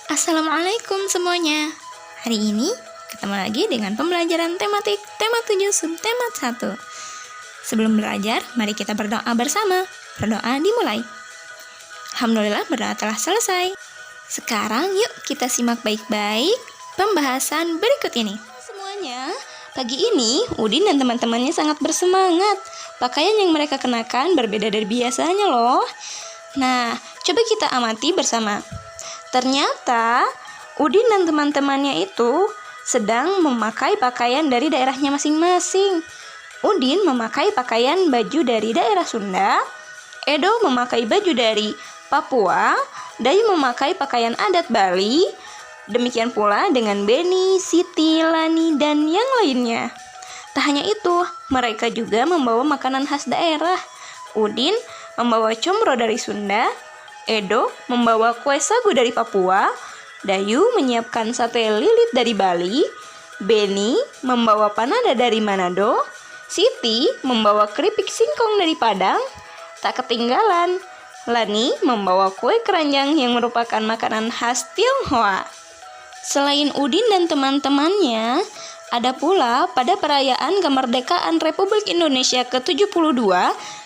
Assalamualaikum semuanya. Hari ini ketemu lagi dengan pembelajaran tematik tema 7 subtema 1. Sebelum belajar, mari kita berdoa bersama. Berdoa dimulai. Alhamdulillah berdoa telah selesai. Sekarang yuk kita simak baik-baik pembahasan berikut ini. Semuanya, pagi ini Udin dan teman-temannya sangat bersemangat. Pakaian yang mereka kenakan berbeda dari biasanya loh. Nah, coba kita amati bersama. Ternyata Udin dan teman-temannya itu sedang memakai pakaian dari daerahnya masing-masing. Udin memakai pakaian baju dari daerah Sunda, Edo memakai baju dari Papua, Dayu memakai pakaian adat Bali, demikian pula dengan Beni, Siti, Lani, dan yang lainnya. Tak hanya itu, mereka juga membawa makanan khas daerah. Udin membawa combro dari Sunda, Edo membawa kue sagu dari Papua, Dayu menyiapkan sate lilit dari Bali, Beni membawa panada dari Manado, Siti membawa keripik singkong dari Padang, tak ketinggalan, Lani membawa kue keranjang yang merupakan makanan khas Tionghoa. Selain Udin dan teman-temannya, ada pula pada perayaan kemerdekaan Republik Indonesia ke-72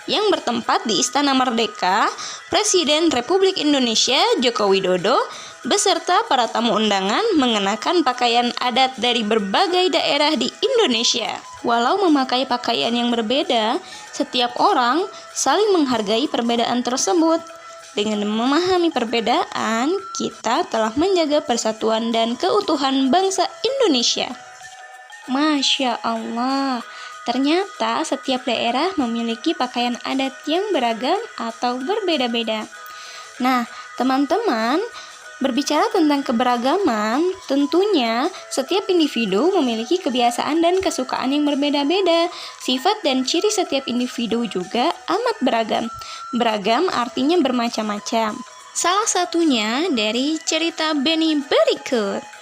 yang bertempat di Istana Merdeka, Presiden Republik Indonesia Joko Widodo beserta para tamu undangan mengenakan pakaian adat dari berbagai daerah di Indonesia. Walau memakai pakaian yang berbeda, setiap orang saling menghargai perbedaan tersebut. Dengan memahami perbedaan, kita telah menjaga persatuan dan keutuhan bangsa Indonesia. Masya Allah, ternyata setiap daerah memiliki pakaian adat yang beragam atau berbeda-beda. Nah, teman-teman, berbicara tentang keberagaman, tentunya setiap individu memiliki kebiasaan dan kesukaan yang berbeda-beda. Sifat dan ciri setiap individu juga amat beragam. Beragam artinya bermacam-macam. Salah satunya dari cerita Beni berikut.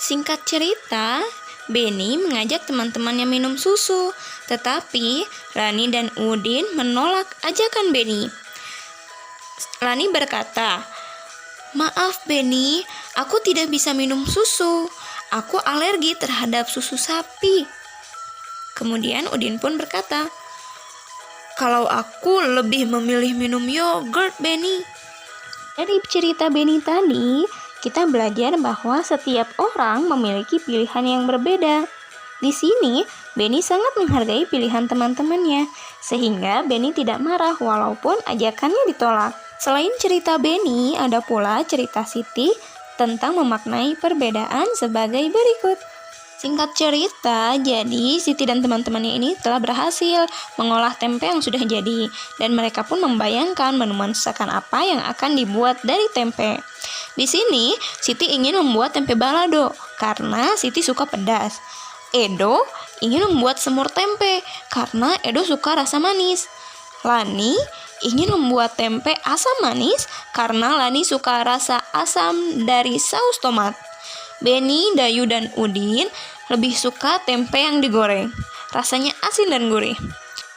Singkat cerita, Beni mengajak teman-temannya minum susu, tetapi Lani dan Udin menolak ajakan Beni. Lani berkata, "Maaf Beni, aku tidak bisa minum susu. Aku alergi terhadap susu sapi." Kemudian Udin pun berkata, "Kalau aku lebih memilih minum yogurt Beni." Dari cerita Beni tadi, kita belajar bahwa setiap orang memiliki pilihan yang berbeda. Di sini, Beni sangat menghargai pilihan teman-temannya, sehingga Beni tidak marah walaupun ajakannya ditolak. Selain cerita Beni, ada pula cerita Siti tentang memaknai perbedaan sebagai berikut. Singkat cerita, jadi Siti dan teman-temannya ini telah berhasil mengolah tempe yang sudah jadi, dan mereka pun membayangkan menu masakan apa yang akan dibuat dari tempe. Di sini, Siti ingin membuat tempe balado karena Siti suka pedas. Edo ingin membuat semur tempe karena Edo suka rasa manis. Lani ingin membuat tempe asam manis karena Lani suka rasa asam dari saus tomat. Beni, Dayu, dan Udin lebih suka tempe yang digoreng. Rasanya asin dan gurih.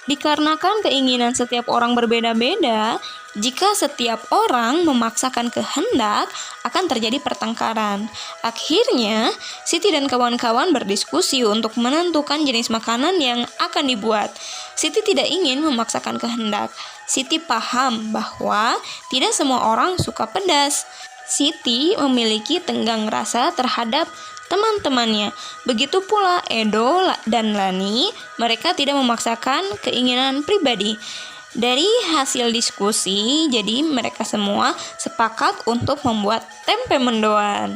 Dikarenakan keinginan setiap orang berbeda-beda, jika setiap orang memaksakan kehendak, akan terjadi pertengkaran. Akhirnya, Siti dan kawan-kawan berdiskusi untuk menentukan jenis makanan yang akan dibuat. Siti tidak ingin memaksakan kehendak. Siti paham bahwa tidak semua orang suka pedas. Siti memiliki tenggang rasa terhadap teman-temannya. Begitu pula Edo dan Lani, mereka tidak memaksakan keinginan pribadi. Dari hasil diskusi, jadi mereka semua sepakat untuk membuat tempe mendoan.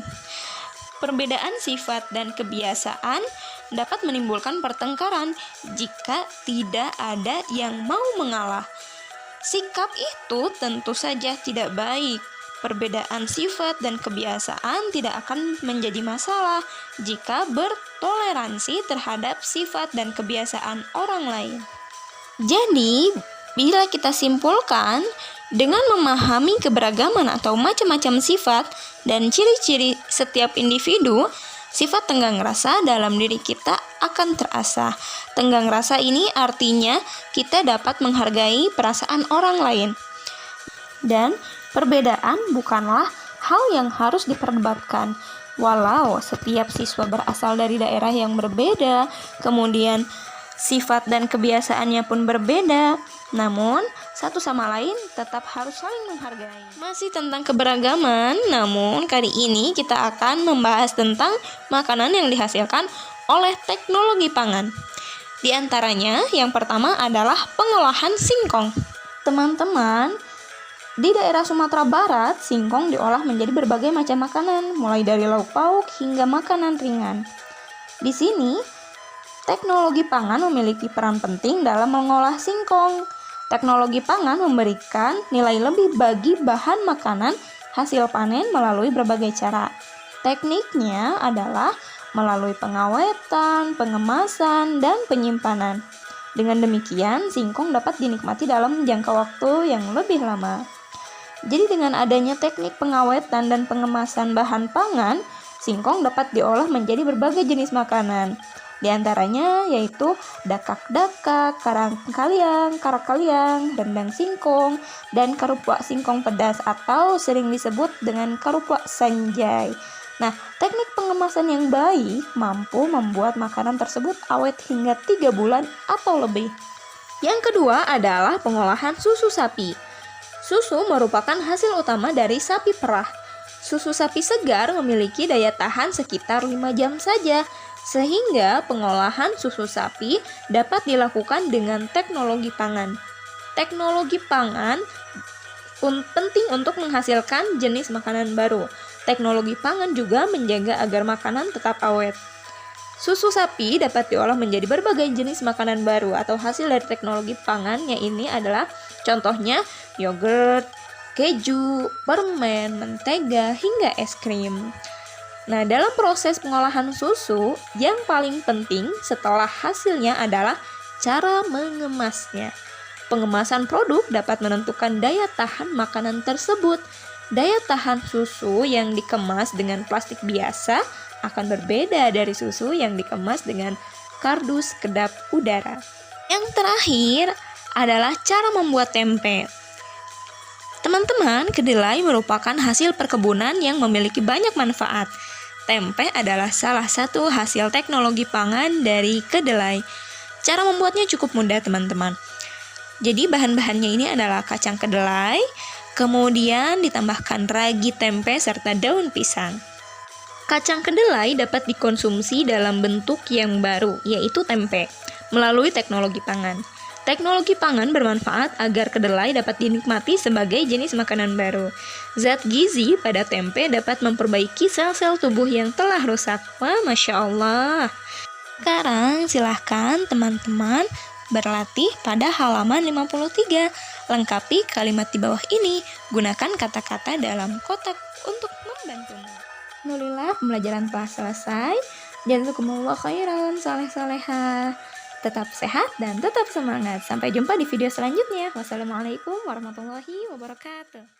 Perbedaan sifat dan kebiasaan dapat menimbulkan pertengkaran jika tidak ada yang mau mengalah. Sikap itu tentu saja tidak baik. Perbedaan sifat dan kebiasaan tidak akan menjadi masalah jika bertoleransi terhadap sifat dan kebiasaan orang lain. Jadi, bila kita simpulkan, dengan memahami keberagaman atau macam-macam sifat dan ciri-ciri setiap individu, sifat tenggang rasa dalam diri kita akan terasah. Tenggang rasa ini artinya kita dapat menghargai perasaan orang lain. Dan perbedaan bukanlah hal yang harus diperdebatkan. Walau setiap siswa berasal dari daerah yang berbeda, kemudian sifat dan kebiasaannya pun berbeda, namun satu sama lain tetap harus saling menghargai. Masih tentang keberagaman, namun kali ini kita akan membahas tentang makanan yang dihasilkan oleh teknologi pangan. Di antaranya, yang pertama adalah pengolahan singkong. Teman-teman, di daerah Sumatera Barat, singkong diolah menjadi berbagai macam makanan, mulai dari lauk pauk hingga makanan ringan. Di sini, teknologi pangan memiliki peran penting dalam mengolah singkong. Teknologi pangan memberikan nilai lebih bagi bahan makanan hasil panen melalui berbagai cara. Tekniknya adalah melalui pengawetan, pengemasan, dan penyimpanan. Dengan demikian, singkong dapat dinikmati dalam jangka waktu yang lebih lama. Jadi dengan adanya teknik pengawetan dan pengemasan bahan pangan, singkong dapat diolah menjadi berbagai jenis makanan. Di antaranya yaitu dakak-dakak, karak kaliang, rendang singkong, dan kerupak singkong pedas atau sering disebut dengan kerupak sanjay. Nah, teknik pengemasan yang baik mampu membuat makanan tersebut awet hingga 3 bulan atau lebih. Yang kedua adalah pengolahan susu sapi. Susu merupakan hasil utama dari sapi perah. Susu sapi segar memiliki daya tahan sekitar 5 jam saja, sehingga pengolahan susu sapi dapat dilakukan dengan teknologi pangan. Teknologi pangan penting untuk menghasilkan jenis makanan baru. Teknologi pangan juga menjaga agar makanan tetap awet. Susu sapi dapat diolah menjadi berbagai jenis makanan baru atau hasil dari teknologi pangan, yang ini adalah contohnya yogurt, keju, permen, mentega, hingga es krim. Nah, dalam proses pengolahan susu, yang paling penting setelah hasilnya adalah cara mengemasnya. Pengemasan produk dapat menentukan daya tahan makanan tersebut. Daya tahan susu yang dikemas dengan plastik biasa akan berbeda dari susu yang dikemas dengan kardus kedap udara. Yang terakhir adalah cara membuat tempe. Teman-teman, kedelai merupakan hasil perkebunan yang memiliki banyak manfaat. Tempe adalah salah satu hasil teknologi pangan dari kedelai. Cara membuatnya cukup mudah, teman-teman. Jadi bahan-bahannya ini adalah kacang kedelai, kemudian ditambahkan ragi tempe serta daun pisang. Kacang kedelai dapat dikonsumsi dalam bentuk yang baru, yaitu tempe, melalui teknologi pangan. Teknologi pangan bermanfaat agar kedelai dapat dinikmati sebagai jenis makanan baru. Zat gizi pada tempe dapat memperbaiki sel-sel tubuh yang telah rusak. Wah, Masya Allah. Sekarang silahkan teman-teman berlatih pada halaman 53. Lengkapi kalimat di bawah ini. Gunakan kata-kata dalam kotak untuk membantumu. Alhamdulillah, pembelajaran telah selesai. Jazakumullah khairan, saleh-salehah. Tetap sehat dan tetap semangat. Sampai jumpa di video selanjutnya. Wassalamualaikum warahmatullahi wabarakatuh.